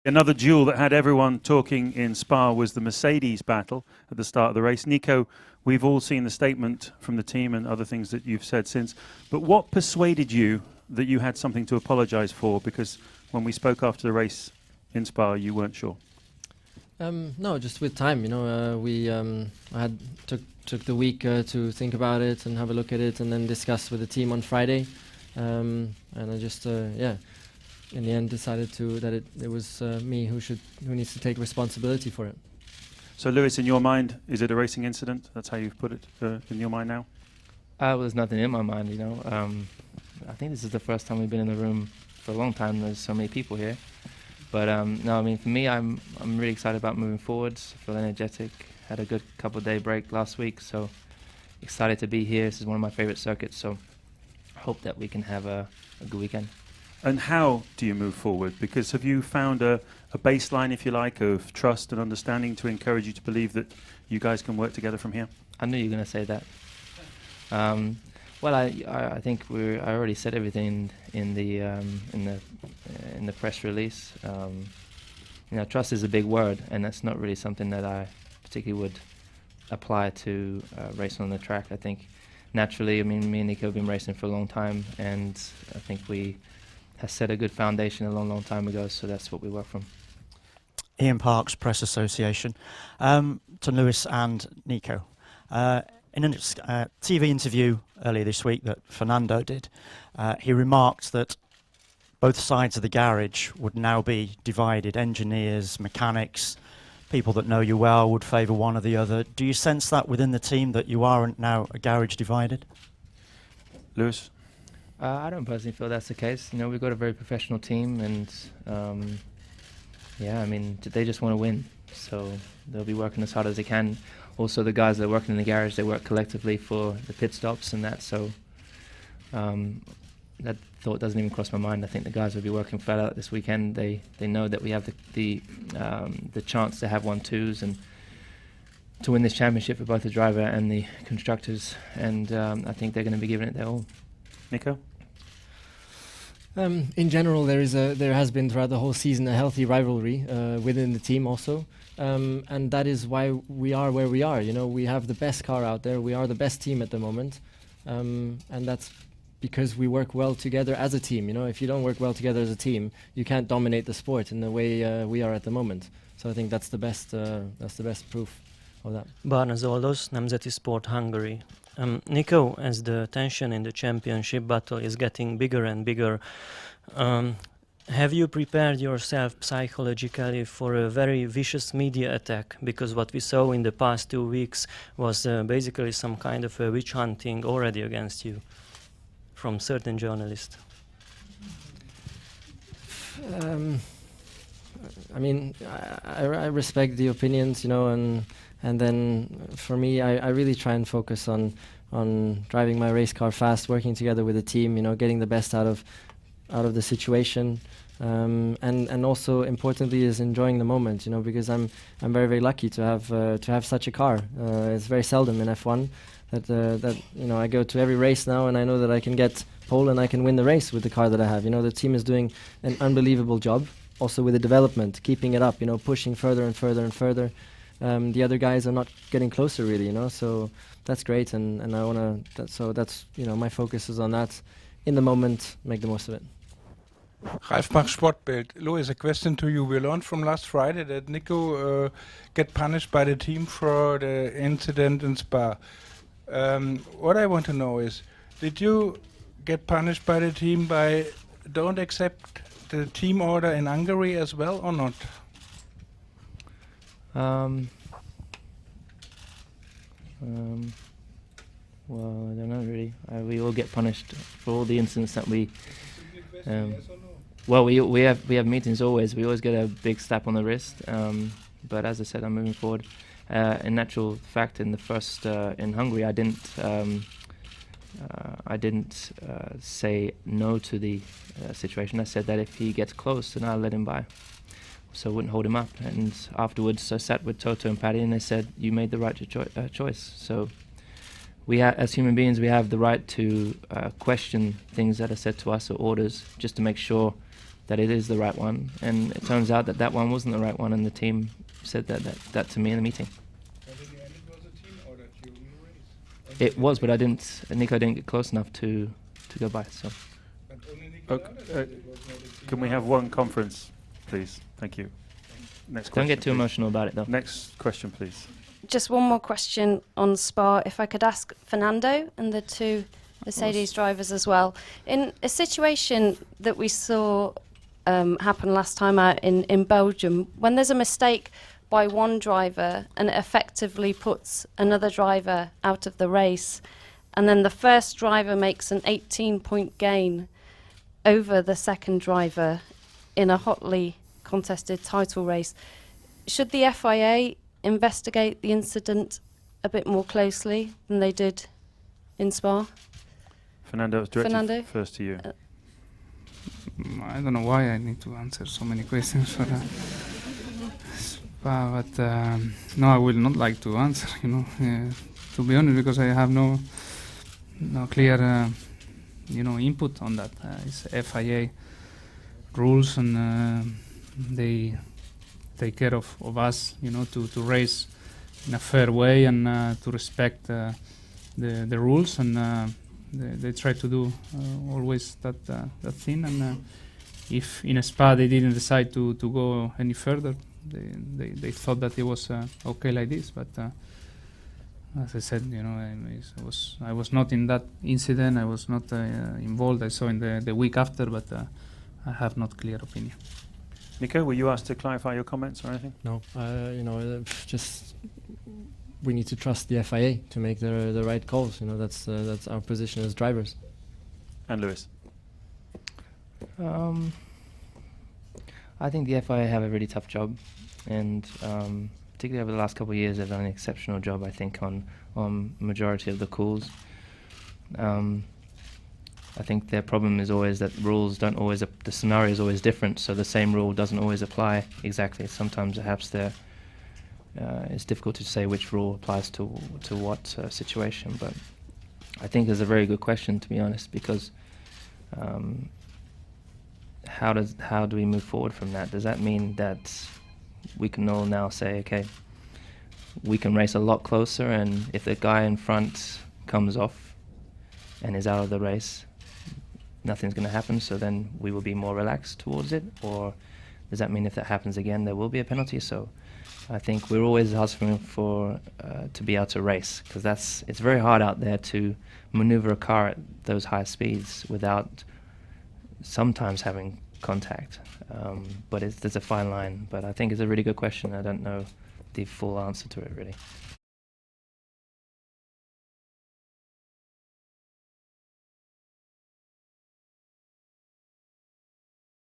Another duel that had everyone talking in Spa was the Mercedes battle at the start of the race. Nico, we've all seen the statement from the team and other things that you've said since, but what persuaded you that you had something to apologise for? Because when we spoke after the race in Spa, you weren't sure. No, just with time, I took the week to think about it and have a look at it and then discuss with the team on Friday. And I just, in the end decided that it was me who needs to take responsibility for it. So Lewis, in your mind, is it a racing incident? That's how you've put it in your mind now? Well, there's nothing in my mind, I think this is the first time we've been in the room for a long time. There's so many people here. But no, I mean, for me, I'm really excited about moving forwards. I feel energetic. Had a good couple-day break last week, so excited to be here. This is one of my favorite circuits, so hope that we can have a good weekend. And how do you move forward? Because have you found a baseline, if you like, of trust and understanding to encourage you to believe that you guys can work together from here? I knew you were going to say that. Well, I think I already said everything in the press release. Trust is a big word, and that's not really something that I particularly would apply to racing on the track. I think naturally, I mean, me and Nico have been racing for a long time, and I think we have set a good foundation a long time ago, so that's what we work from. Ian Parks, Press Association. To Lewis and Nico. In a TV interview earlier this week that Fernando did, he remarked that both sides of the garage would now be divided. Engineers, mechanics, people that know you well would favour one or the other. Do you sense that within the team, that you aren't now a garage divided? Lewis? I don't personally feel that's the case. We've got a very professional team, and they just want to win. So they'll be working as hard as they can. Also, the guys that are working in the garage, they work collectively for the pit stops and that. So that thought doesn't even cross my mind. I think the guys will be working flat out this weekend. They know that we have the chance to have 1-2s and to win this championship for both the driver and the constructors. And I think they're going to be giving it their all. Nico? In general, there has been throughout the whole season a healthy rivalry within the team also, and that is why we are where we are. We have the best car out there. We are the best team at the moment, and that's because we work well together as a team. If you don't work well together as a team, you can't dominate the sport in the way we are at the moment. So I think that's the best proof of that. Barna Zoldos, Nemzeti Sport Hungary. Nico, as the tension in the championship battle is getting bigger and bigger, have you prepared yourself psychologically for a very vicious media attack? Because what we saw in the past 2 weeks was basically some kind of a witch hunting already against you from certain journalists. I mean, I respect the opinions, and then for me, I really try and focus on driving my race car fast, working together with the team, getting the best out of the situation, and also importantly is enjoying the moment, because I'm very, very lucky to have such a car. It's very seldom in F1 that I go to every race now and I know that I can get pole and I can win the race with the car that I have. The team is doing an unbelievable job, also with the development, keeping it up, pushing further and further and further. The other guys are not getting closer really, so that's great, and I want to, so that's, my focus is on that. In the moment, make the most of it. Ralf Bach, Sportbild. Louis, a question to you. We learned from last Friday that Nico get punished by the team for the incident in Spa. What I want to know is, did you get punished by the team by don't accept the team order in Hungary as well, or not? Well, I don't know really. We all get punished for all the incidents that we. Well, we have meetings always. We always get a big slap on the wrist. But as I said, I'm moving forward. In actual fact, in the first in Hungary, I didn't say no to the situation. I said that if he gets close, then I'll let him by. So I wouldn't hold him up. And afterwards, I sat with Toto and Paddy, and they said, "You made the right choice." So we, as human beings, we have the right to question things that are said to us or orders, just to make sure that it is the right one, and it turns out that that one wasn't the right one, and the team said that to me in the meeting. But in the end, it was a team order to win the race. It was, but Nico didn't get close enough to go by. So But only Nico Okay, Lauda said it was not a team Can we have order. one conference, please? Thank you. Next question. don't get too please. emotional about it, though. Next question, please. Just one more question on Spa. If I could ask Fernando and the two Mercedes drivers as well. In a situation that we saw happen last time out in Belgium, when there's a mistake by one driver and it effectively puts another driver out of the race, and then the first driver makes an 18-point gain over the second driver in a hotly contested title race, should the FIA investigate the incident a bit more closely than they did in Spa? Fernando, it's directed Fernando? first to you. I don't know why I need to answer so many questions for that. But no, I will not like to answer, to be honest, because I have no clear, input on that. It's FIA rules, and they take care of us, to race in a fair way and to respect the rules, and they try to do always that thing. And if in a Spa they didn't decide to go any further, they thought that it was okay like this. But as I said, I was not in that incident. I was not involved. I saw in the week after, but I have not clear opinion. Nico, were you asked to clarify your comments or anything? No, just we need to trust the FIA to make the right calls. That's our position as drivers. And Lewis? I think the FIA have a really tough job, and particularly over the last couple of years, they've done an exceptional job, I think, on majority of the calls. I think their problem is always that rules don't always, the scenario is always different, so the same rule doesn't always apply exactly. Sometimes perhaps it's difficult to say which rule applies to what situation, but I think it's a very good question, to be honest, because how do we move forward from that? Does that mean that we can all now say, okay, we can race a lot closer, and if the guy in front comes off and is out of the race, nothing's going to happen, so then we will be more relaxed towards it? Or does that mean if that happens again, there will be a penalty? So I think we're always hustling for to be able to race, because it's very hard out there to maneuver a car at those high speeds without sometimes having contact. But there's a fine line. But I think it's a really good question. I don't know the full answer to it, really.